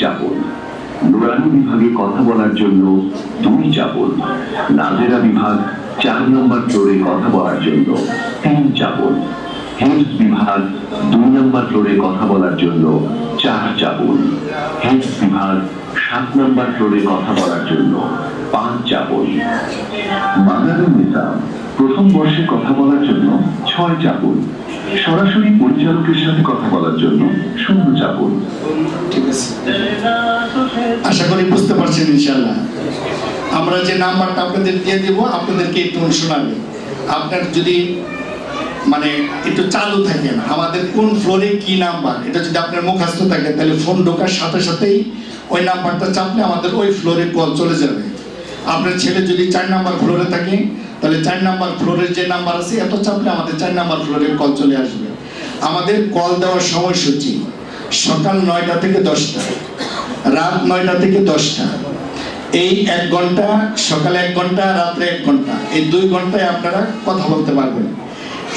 Chapel, নুরানি বিভাগে কথা বলার জন্য 2 চাপল, নাজেরা বিভাগ 4 নম্বর ফ্লোরে কথা বলার জন্য 3 চাপল, হেলথ বিভাগ 2 নম্বর ফ্লোরে কথা বলার জন্য 4 চাপল, হেলথ বিভাগ 7 নম্বর ফ্লোরে কথা বলার জন্য 5 চাপল, মাদারুন নিসাম প্রথম বর্ষে কথা বলার জন্য 6 চাপল, সরাসরি পরিচালকের সাথে কথা বলার জন্য 0 চাপল। ঠিক আছে, আশা করি বুঝতে পারছেন ইনশাআল্লাহ। আমরা যে নাম্বারটা আপনাদের দিয়ে দেব, আপনাদেরকে একটু শোনাবে। আপনার যদি মানে একটু চালু থাকেন, আমাদের কোন ফ্লোরে কি নাম্বার, এটা যদি আপনার মুখস্থ থাকে, তাহলে ফোন ঢোকার সাথে সাথেই ওই নাম্বারটা চাপলে আমাদের ওই ফ্লোরে কল চলে যাবে। আপনার ছেলে যদি 4 নাম্বার ফ্লোরে থাকে, তাহলে 4 নাম্বার ফ্লোরের যে নাম্বার আছে এত চাপলে আমাদের 4 নাম্বার ফ্লোরে কল চলে আসবে। আমাদের কল দেওয়ার সময়সূচি সকাল 9টা থেকে 10টা, রাত 9টা থেকে 10টা। এই 1 ঘন্টা, সকালে 1 ঘন্টা, রাত্রে 1 ঘন্টা, এই 2 ঘন্টায় আপনারা কথা বলতে পারবেন।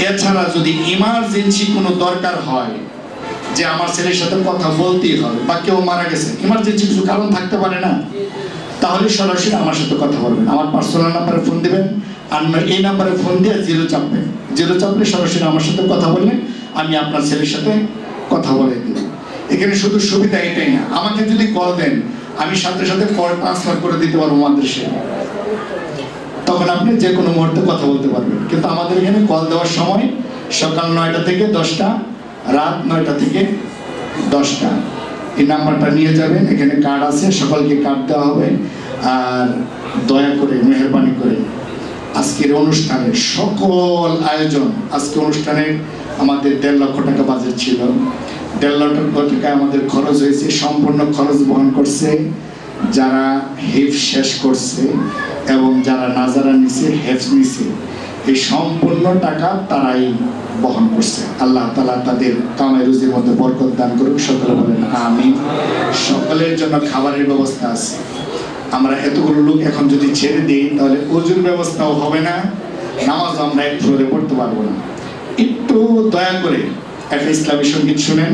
এছাড়া যদি ইমার্জেন্সি কোনো দরকার হয় যে আমার ছেলের সাথে কথা বলতেই হবে, বা কেউ মারা গেছে, ইমার্জেন্সি কিছু কারণ থাকতে পারে না, তাহলে সরাসরি আমার সাথে কথা বলবেন। আমার পার্সোনাল নাম্বারে ফোন দিবেন, আর এই নাম্বারে ফোন দিয়ে 0 চাপবেন। 0 চাপলে সরাসরি আমার সাথে কথা বললে আমি আপনার ছেলের সাথে কথা বলে দেব। এখানে শুধু সুবিধা এটাই না, আমাকে যদি কল দেন আমি সাথে সাথে কল ট্রান্সফার করে দিতে পারবো মাদ্রাসে, তখন আপনি যে কোনো মুহূর্তে কথা বলতে পারবেন। কিন্তু আমাদের এখানে কল দেওয়ার সময় সকাল 9টা থেকে 10টা, রাত 9টা থেকে 10টা। এই নাম্বারটা নিয়ে যাবেন, এখানে কার্ড আছে, সকলকে কার্ড দেওয়া হবে। আর দয়া করে মেহেরবানি করে আজকের অনুষ্ঠানের সকল আয়োজন, আজকে অনুষ্ঠানে আমাদের 1.5 লক্ষ টাকা বাজেট ছিল। 1.5 লক্ষ টাকা আমাদের খরচ হয়েছে, সম্পূর্ণ খরচ বহন করছে যারা হিফজ শেষ করছে এবং যারা নাজারা নিছে, হেফজ নিছে, এই সম্পূর্ণ টাকা তারাই বহন করছে। আল্লাহ তাআলা তাদের কামাই রুজির মধ্যে বরকত দান করুক, সকলে বলেন আমিন। সকলের জন্য খাবারের ব্যবস্থা আছে। আমরা এতগুলো লোক এখন যদি ছেড়ে দিই তাহলে ওজুর ব্যবস্থাও হবে না, নামাজ আমরা এক ফ্লোরে পড়তে পারবো না। একটু দয়া করে একটা ইসলামী সঙ্গীত শুনেন।